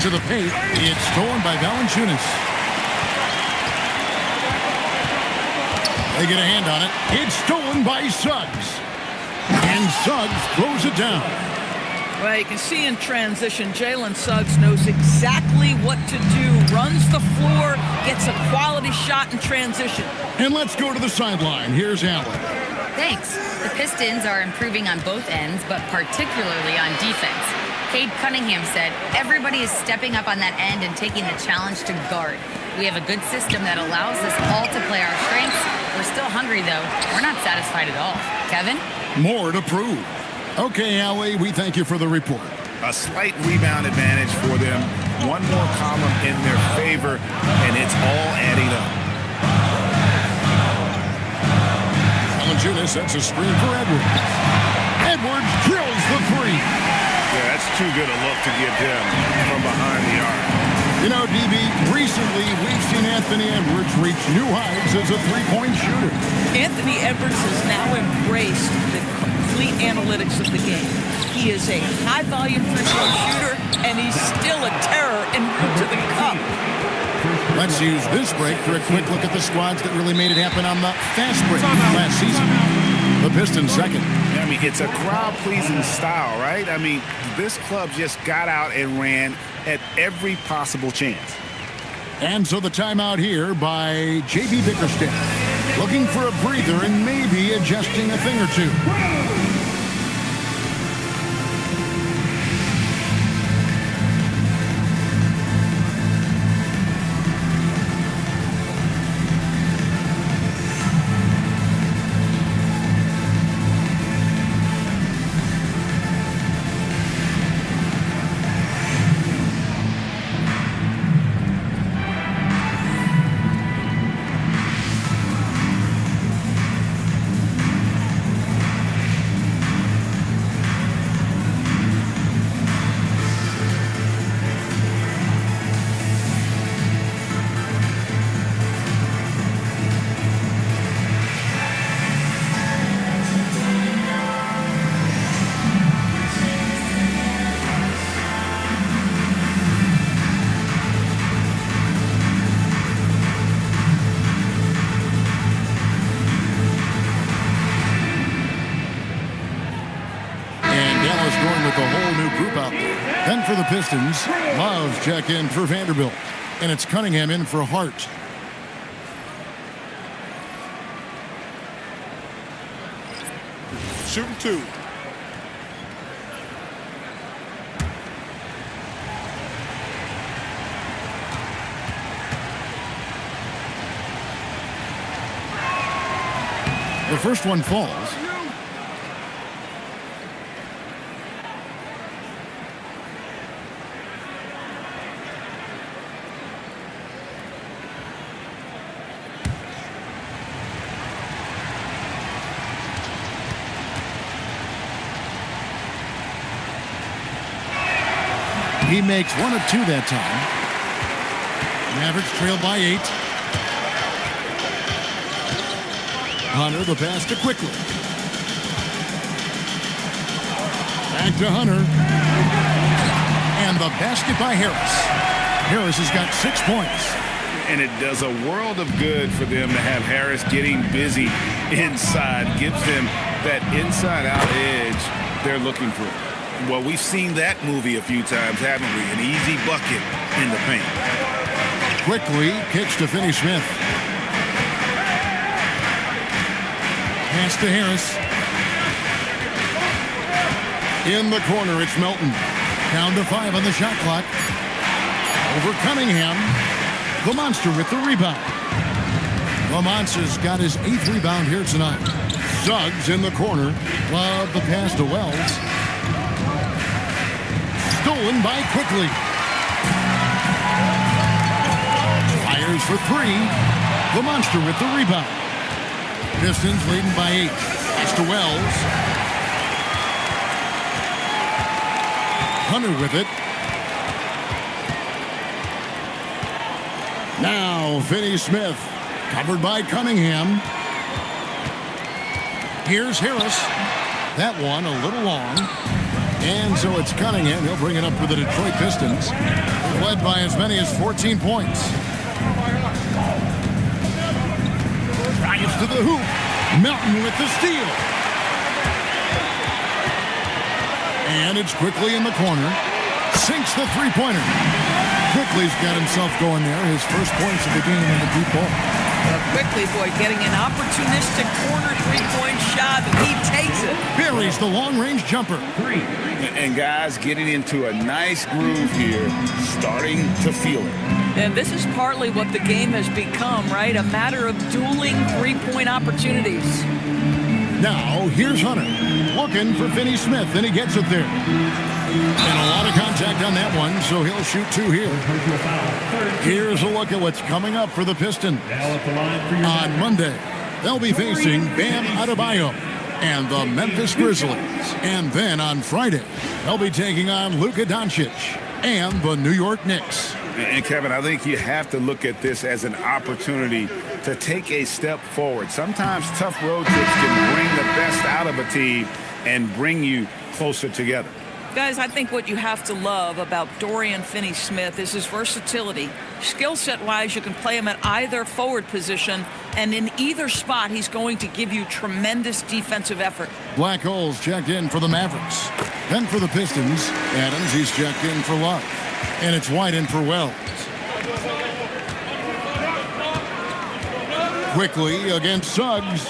To the paint. It's stolen by Valanciunas. They get a hand on it. It's stolen by Suggs. And Suggs throws it down. Well, you can see in transition, Jalen Suggs knows exactly what to do. Runs the floor, gets a quality shot in transition. And let's go to the sideline. Here's Allen. Thanks. The Pistons are improving on both ends, but particularly on defense. Cade Cunningham said, everybody is stepping up on that end and taking the challenge to guard. We have a good system that allows us all to play our strengths. We're still hungry, though. We're not satisfied at all. Kevin? More to prove. Okay, Allie, we thank you for the report. A slight rebound advantage for them. One more column in their favor, and it's all adding up. Valanciunas sets a screen for Edwards. Edwards drills the three. Yeah, that's too good a look to give him from behind the arc. You know, DB, recently we've seen Anthony Edwards reach new heights as a three-point shooter. Anthony Edwards has now embraced the complete analytics of the game. He is a high-volume three-point shooter, and he's still a terror en route to the cup. Let's use this break for a quick look at the squads that really made it happen on the fast break last season. The Pistons second. I mean, mean, it's a crowd-pleasing style, right? I mean, this club just got out and ran at every possible chance. And so the timeout here by J.B. Bickerstaff. Looking for a breather and maybe adjusting a thing or two. Going with a whole new group out there. Then for the Pistons, Love check in for Vanderbilt. And it's Cunningham in for Hart. Shooting 2. The first one falls. He makes 1 of 2 that time. Mavericks trail by 8. Hunter, the pass to Quickly. Back to Hunter. And the basket by Harris. Harris has got 6 points. And it does a world of good for them to have Harris getting busy inside. Gives them that inside-out edge they're looking for. Well, we've seen that movie a few times, haven't we? An easy bucket in the paint. Quickly kicks to Finney-Smith. Pass to Harris. In the corner, it's Melton. Down to 5 on the shot clock. Over Cunningham. The Monster with the rebound. Lamonce's got his 8th rebound here tonight. Suggs in the corner. Love the pass to Wells. Stolen by Quickly. Fires for 3. The Monster with the rebound. Pistons leading by 8. Pass to Wells. Hunter with it. Now Finney-Smith. Covered by Cunningham. Here's Harris. That one a little long. And so it's Cunningham. He'll bring it up for the Detroit Pistons. They've led by as many as 14 points. Drives to the hoop. Melton with the steal. And it's Quickly in the corner. Sinks the three-pointer. Quickly's got himself going there. His first points of the game in the deep ball. Quickly, boy, getting an opportunistic corner three-point shot, and he takes it. Buries the long-range jumper. And guys getting into a nice groove here, starting to feel it. And this is partly what the game has become, right? A matter of dueling three-point opportunities. Now, here's Hunter. Looking for Finney-Smith, and he gets it there. And a lot of contact on that one, so he'll shoot 2 here. Here's a look at what's coming up for the Pistons. On Monday, they'll be facing Bam Adebayo and the Memphis Grizzlies. And then on Friday, they'll be taking on Luka Doncic and the New York Knicks. And Kevin, I think you have to look at this as an opportunity to take a step forward. Sometimes tough road trips can bring the best out of a team and bring you closer together. Guys, I think what you have to love about Dorian Finney-Smith is his versatility. Skill set-wise, you can play him at either forward position, and in either spot, he's going to give you tremendous defensive effort. Black Hole's checked in for the Mavericks. Then for the Pistons, Adams, he's checked in for Love. And it's White in for Wells. Quickly against Suggs.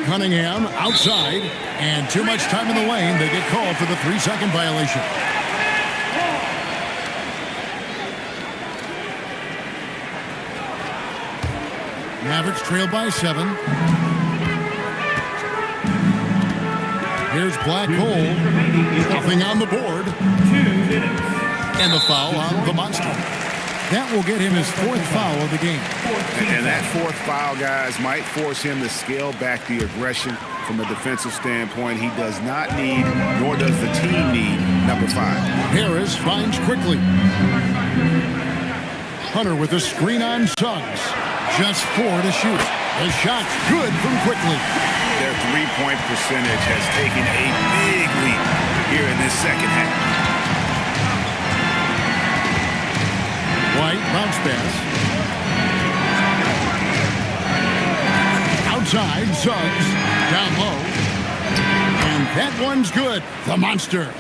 Cunningham outside, and too much time in the lane. They get called for the 3-second violation. Mavericks trail by 7. Here's Black Hole. Nothing on the board. And the foul on the Monster. That will get him his 4th foul of the game. And that 4th foul, guys, might force him to scale back the aggression from a defensive standpoint. He does not need, nor does the team need, number 5. Harris finds quickly. Hunter with a screen on Suggs. Just 4 to shoot. The shot's good from quickly. Their 3-point percentage has taken a big leap here in this second half. White bounce pass. Outside, Suggs. Down low. And that one's good. The Monster.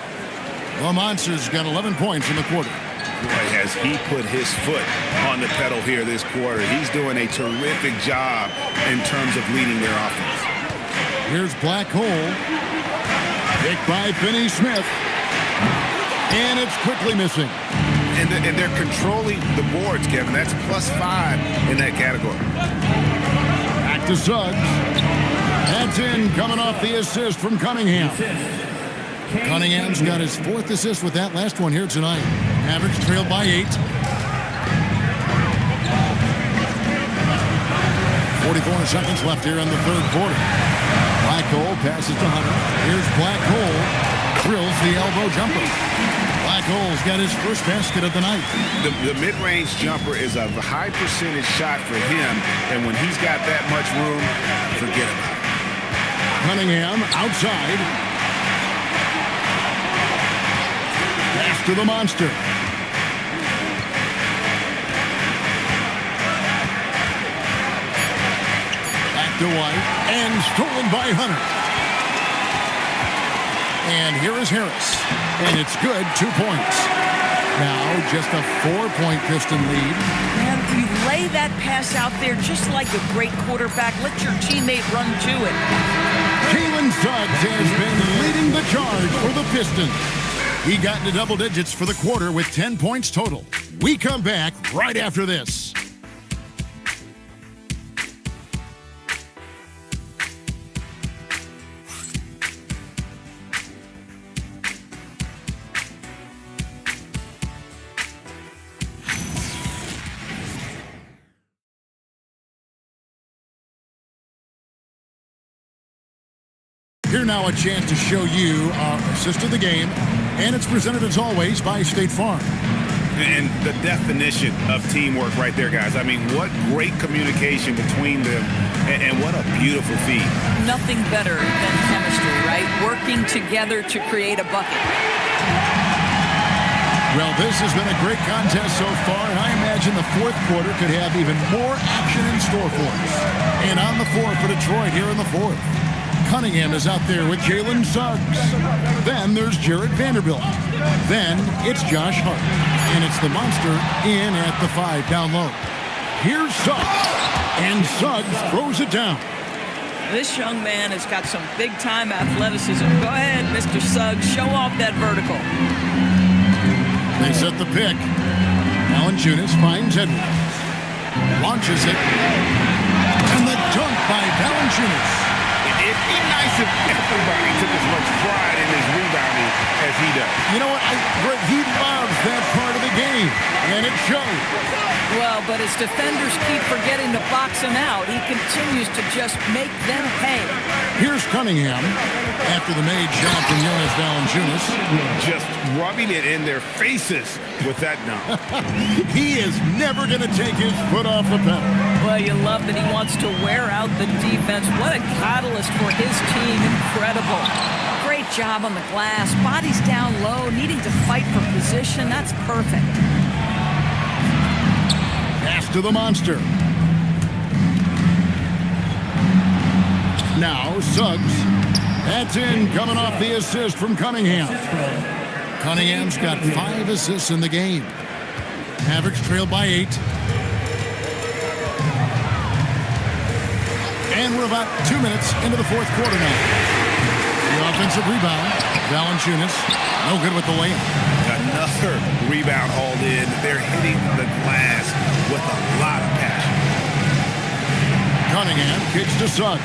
The Monster's got 11 points in the quarter. Boy, has he put his foot on the pedal here this quarter. He's doing a terrific job in terms of leading their offense. Here's Black Hole. Picked by Finney-Smith. And it's quickly missing. And they're controlling the boards, Kevin. That's +5 in that category. Back to Suggs. That's in, coming off the assist from Cunningham. Cunningham's got his 4th assist with that last one here tonight. Mavericks trailed by 8. 44 seconds left here in the 3rd quarter. Black Hole passes to Hunter. Here's Black Hole. Drills the elbow jumper. Black Hole's got his 1st basket of the night. The mid-range jumper is a high percentage shot for him, and when he's got that much room, forget about it. Cunningham outside. Pass to the Monster. Back to White, and stolen by Hunter. And here is Harris. And it's good, 2 points. Now just a 4-point Piston lead. And you lay that pass out there just like a great quarterback. Let your teammate run to it. Jalen Suggs has been leading the charge for the Pistons. He got into double digits for the quarter with 10 points total. We come back right after this. Here now a chance to show you our assist of the game, and it's presented as always by State Farm. And the definition of teamwork right there, guys. I mean, what great communication between them, and what a beautiful feat. Nothing better than chemistry, right? Working together to create a bucket. Well, this has been a great contest so far, and I imagine the 4th quarter could have even more action in store for us. And on the floor for Detroit here in the 4th. Cunningham is out there with Jalen Suggs. Then there's Jared Vanderbilt. Then it's Josh Hart. And it's the Monster in at the 5 down low. Here's Suggs. And Suggs throws it down. This young man has got some big-time athleticism. Go ahead, Mr. Suggs. Show off that vertical. They set the pick. Valanciunas finds Edwards. Launches it. And the dunk by Valanciunas. It'd be nice if everybody took as much pride in his rebounding as he does. You know what? He loves that part of the game, and it shows. Well, but his defenders keep forgetting to box him out. He continues to just make them pay. Here's Cunningham after the made shot from Jonas Valanciunas. Just rubbing it in their faces with that dunk. He is never going to take his foot off the pedal. Well, you love that he wants to wear out the defense. What a catalyst for his team. Incredible. Great job on the glass. Body's down low, needing to fight for position. That's perfect. Pass to the monster. Now Suggs. That's in, coming off the assist from Cunningham. Cunningham's got 5 assists in the game. Mavericks trail by 8. And we're about 2 minutes into the fourth quarter now. The offensive rebound. Valanciunas, no good with the layup. Another rebound hauled in. They're hitting the glass with a lot of passion. Cunningham kicks to Suggs.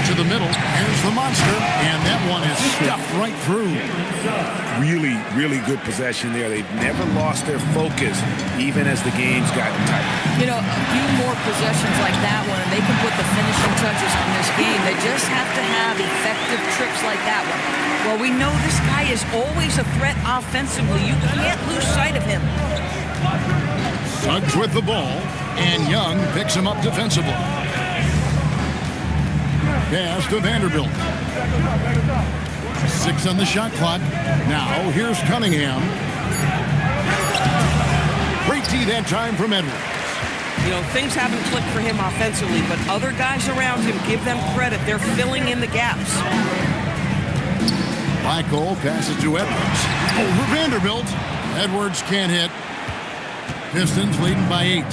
To the middle. Here's the monster. And that one is stuffed right through. Really, really good possession there. They've never lost their focus, even as the game's gotten tight. You know, a few more possessions like that one, and they can put the finishing touches on this game. They just have to have effective trips like that one. Well, we know this guy is always a threat offensively. You can't lose sight of him. Suggs with the ball, and Young picks him up defensively. Pass to Vanderbilt. 6 on the shot clock. Now, here's Cunningham. Great D that time from Edwards. You know, things haven't clicked for him offensively, but other guys around him, give them credit. They're filling in the gaps. Michael passes to Edwards. Over Vanderbilt. Edwards can't hit. Pistons leading by 8.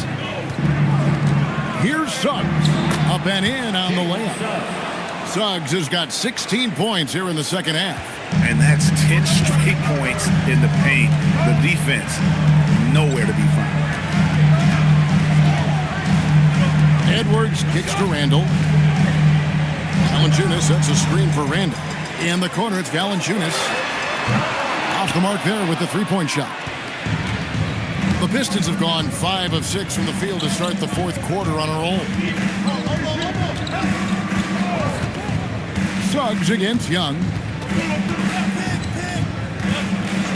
Here's Suggs. Up and in on the layup. Suggs has got 16 points here in the second half. And that's 10 straight points in the paint. The defense, nowhere to be found. Edwards kicks to Randall. Valanciunas sets a screen for Randall. In the corner, it's Valanciunas. Off the mark there with the three-point shot. The Pistons have gone 5 of 6 from the field to start the fourth quarter on a roll. Suggs against Young.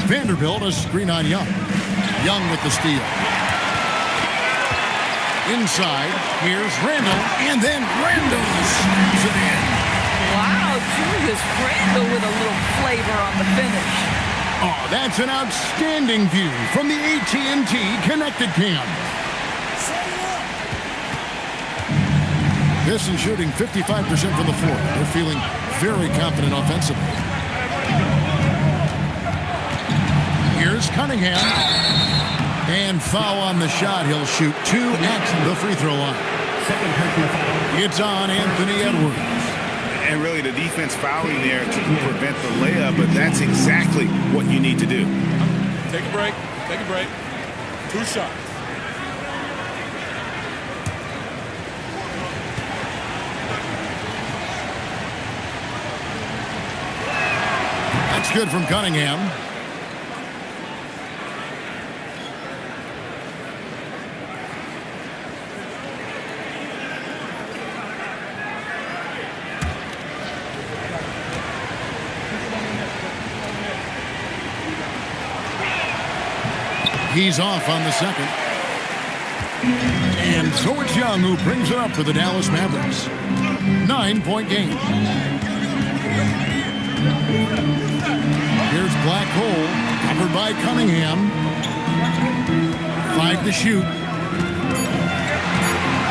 Vanderbilt a screen on Young. Young with the steal. Inside, here's Randall, and then Randall slams it in. Wow, Julius Randall with a little flavor on the finish. Oh, that's an outstanding view from the AT&T Connected Cam. Pistons shooting 55% from the floor. They're feeling very confident offensively. Here's Cunningham. And foul on the shot. He'll shoot 2 at the free throw line. It's on Anthony Edwards. And really the defense fouling there to prevent the layup, but that's exactly what you need to do. Take a break. Take a break. 2 shots. That's good from Cunningham. He's off on the second. And so it's Young who brings it up for the Dallas Mavericks. 9-point game. Here's Black Hole, covered by Cunningham. 5 to shoot.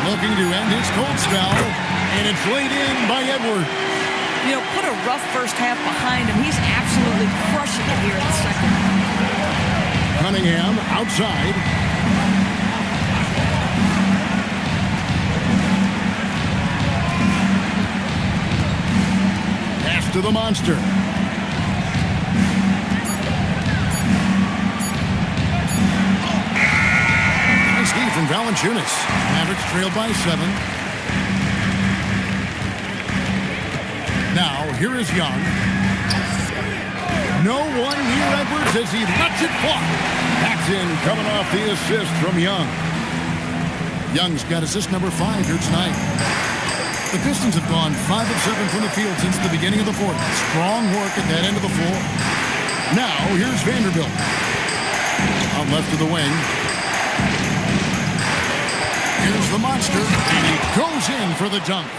Looking to end his cold spell, and it's laid in by Edwards. You know, put a rough first half behind him. He's absolutely crushing it here in the second. Cunningham outside. Pass to the monster. Nice D from Valanciunas. Mavericks trail by 7. Now, here is Young. No one near Edwards as he lets it fly. That's in, coming off the assist from Young. Young's got assist number 5 here tonight. The Pistons have gone 5 of 7 from the field since the beginning of the fourth. Strong work at that end of the floor. Now, here's Vanderbilt. Out left of the wing. Here's the monster, and he goes in for the dunk.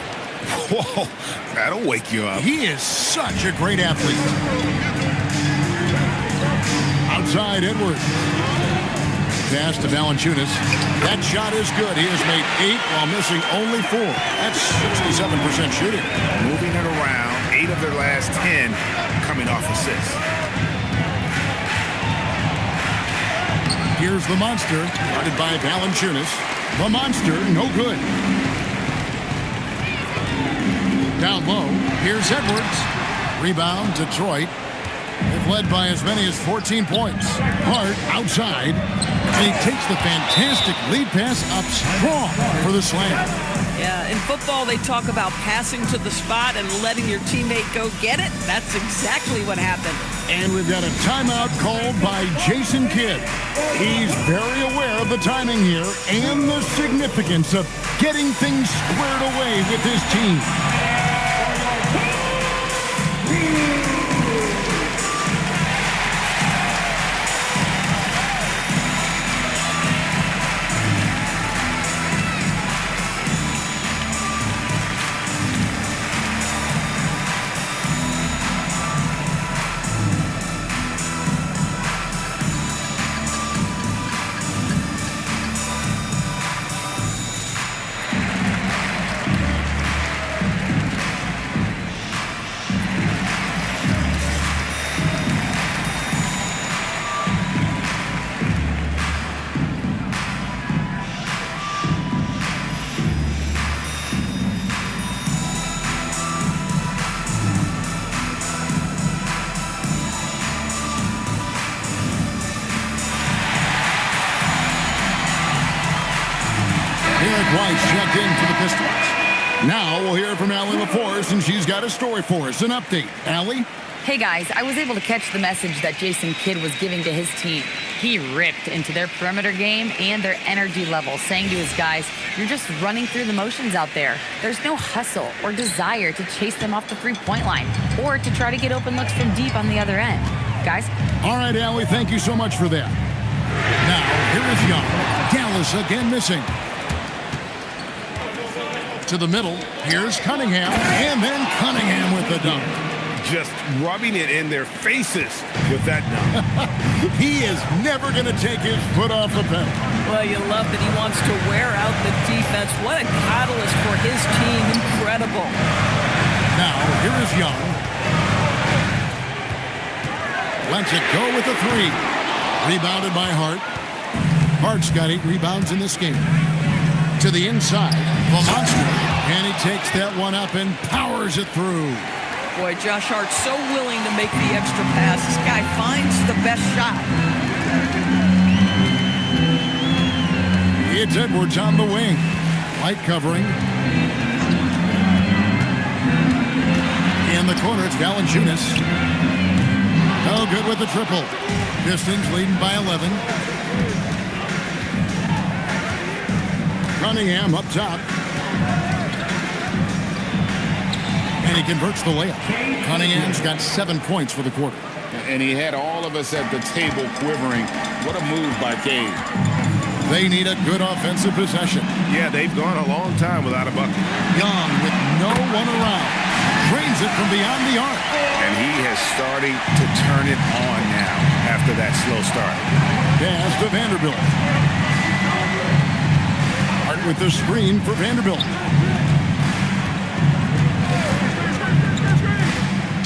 Whoa, that'll wake you up. He is such a great athlete. Outside Edwards. Pass to Valanciunas. That shot is good. He has made 8 while missing only 4. That's 67% shooting. Moving it around, 8 of their last 10 coming off assists. Here's the monster, guarded by Valanciunas. The monster, no good. Down low, here's Edwards. Rebound, Detroit. They've led by as many as 14 points. Hart outside. And he takes the fantastic lead pass up strong for the slam. Yeah, in football, they talk about passing to the spot and letting your teammate go get it. That's exactly what happened. And we've got a timeout called by Jason Kidd. He's very aware of the timing here and the significance of getting things squared away with his team. Weiss checked in for the Pistons. Now we'll hear from Allie LaForce, and she's got a story for us. An update. Allie? Hey guys, I was able to catch the message that Jason Kidd was giving to his team. He ripped into their perimeter game and their energy level, saying to his guys, you're just running through the motions out there. There's no hustle or desire to chase them off the three-point line or to try to get open looks from deep on the other end. Guys? All right, Allie, thank you so much for that. Now, here is Young. Dallas again missing. To the middle, here's Cunningham, and then Cunningham with the dunk. Just rubbing it in their faces with that dunk. He is never going to take his foot off the pedal. Well, you love that he wants to wear out the defense. What a catalyst for his team. Incredible. Now, here is Young. Lets it go with a 3. Rebounded by Hart. Hart's got 8 rebounds in this game. To the inside, the monster, and he takes that one up and powers it through. Boy, Josh Hart so willing to make the extra pass. This guy finds the best shot. It's Edwards on the wing. Light covering. In the corner, it's Valanciunas. No good with the triple. Pistons leading by 11. Cunningham up top. And he converts the layup. Cunningham's got 7 points for the quarter. And he had all of us at the table quivering. What a move by Cade. They need a good offensive possession. Yeah, they've gone a long time without a bucket. Young with no one around. Drains it from beyond the arc. And he has started to turn it on now after that slow start. Pass to Vanderbilt. Hart with the screen for Vanderbilt.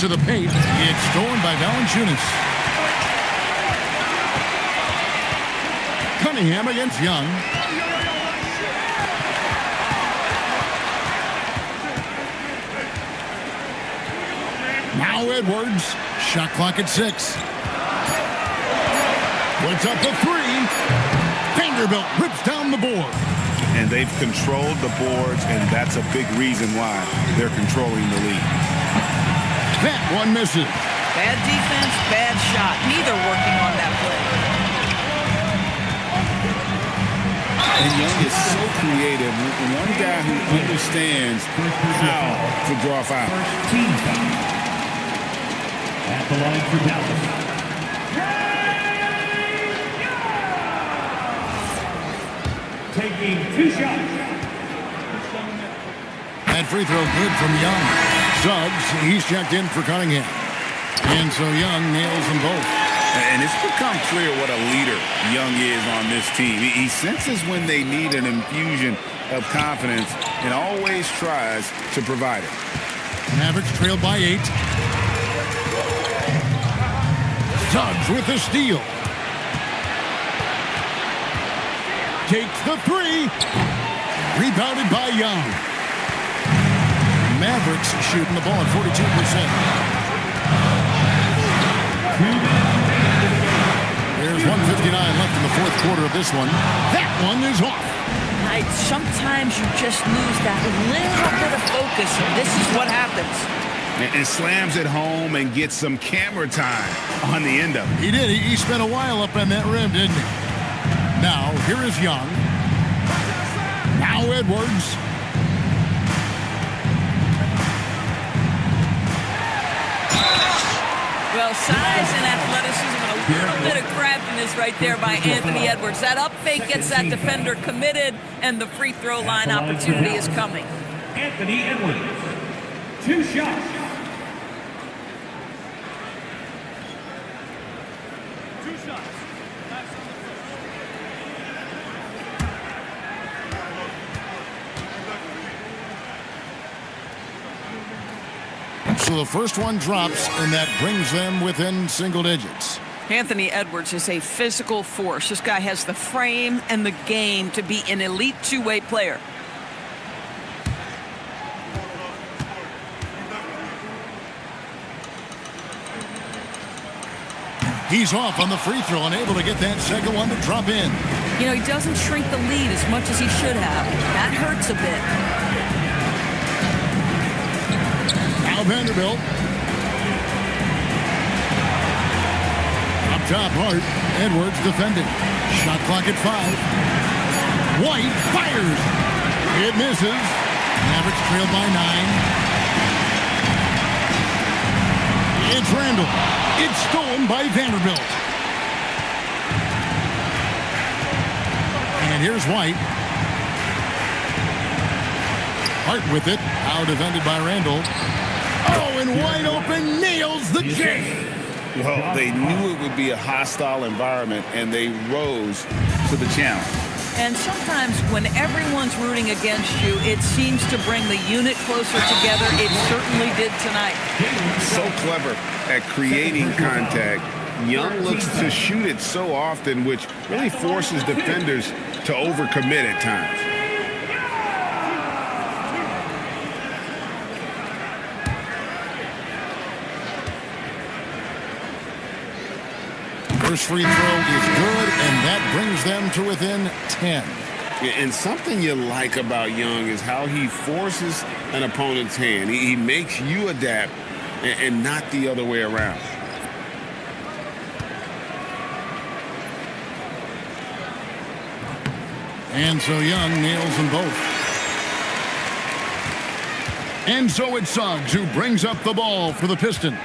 To the paint. It's stolen by Valanciunas. Cunningham against Young. Now Edwards. Shot clock at 6. Puts up the 3. Vanderbilt rips down the board. And they've controlled the boards, and that's a big reason why they're controlling the lead. That one misses. Bad defense, bad shot. Neither working on that play. And Young is so creative. One guy who understands how to draw fouls. First team foul. At the line for Dallas. Taking 2 shots. That free throw good from Young. Suggs, he's checked in for Cunningham. And so Young nails them both. And it's become clear what a leader Young is on this team. He senses when they need an infusion of confidence and always tries to provide it. Mavericks trailed by 8. Suggs with the steal. Takes the 3. Rebounded by Young. Mavericks shooting the ball at 42%. There's 1:59 left in the fourth quarter of this one. That one is off. Sometimes you just lose that little bit of focus, and this is what happens. And slams it home and gets some camera time on the end of it. He did. He spent a while up on that rim, didn't he? Now, here is Young. Now Edwards. Well, size and athleticism and a little bit of craftiness right there by Anthony Edwards. That up fake gets that defender committed, and the free throw line opportunity is coming. Anthony Edwards. 2 shots. So the first one drops, and that brings them within single digits. Anthony Edwards is a physical force. This guy has the frame and the game to be an elite two-way player. He's off on the free throw and able to get that second one to drop in. You know, he doesn't shrink the lead as much as he should have. That hurts a bit. Now Vanderbilt. Up top, Hart. Edwards defending. Shot clock at 5. White fires. It misses. Mavericks trailed by 9. It's Randall. It's stolen by Vanderbilt. And here's White. Hart with it. Out defended by Randall. Oh, and wide open, nails the J. Well, they knew it would be a hostile environment, and they rose to the challenge. And sometimes when everyone's rooting against you, it seems to bring the unit closer together. It certainly did tonight. So clever at creating contact. Young looks to shoot it so often, which really forces defenders to overcommit at times. First free throw is good, and that brings them to within 10. And something you like about Young is how he forces an opponent's hand. He makes you adapt and not the other way around. And so Young nails them both. And so it's Suggs who brings up the ball for the Pistons.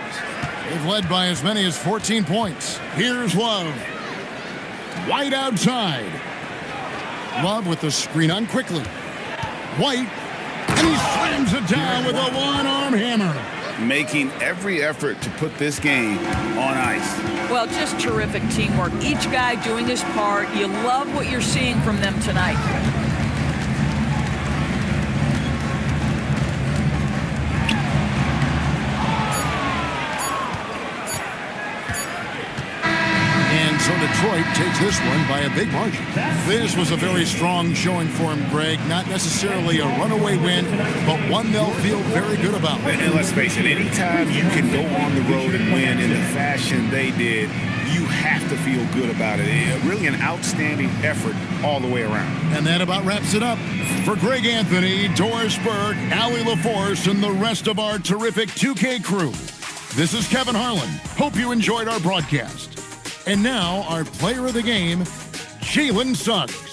They've led by as many as 14 points. Here's Love. White outside. Love with the screen on quickly. White, and he slams it down with a one-arm hammer. Making every effort to put this game on ice. Well, just terrific teamwork. Each guy doing his part. You love what you're seeing from them tonight. So Detroit takes this one by a big margin. This was a very strong showing for him, Greg. Not necessarily a runaway win, but one they'll feel very good about. And let's face it, anytime you can go on the road and win in the fashion they did, you have to feel good about it. Really an outstanding effort all the way around. And that about wraps it up. For Greg Anthony, Doris Burke, Allie LaForce, and the rest of our terrific 2K crew, this is Kevin Harlan. Hope you enjoyed our broadcast. And now, our player of the game, Jalen Suggs.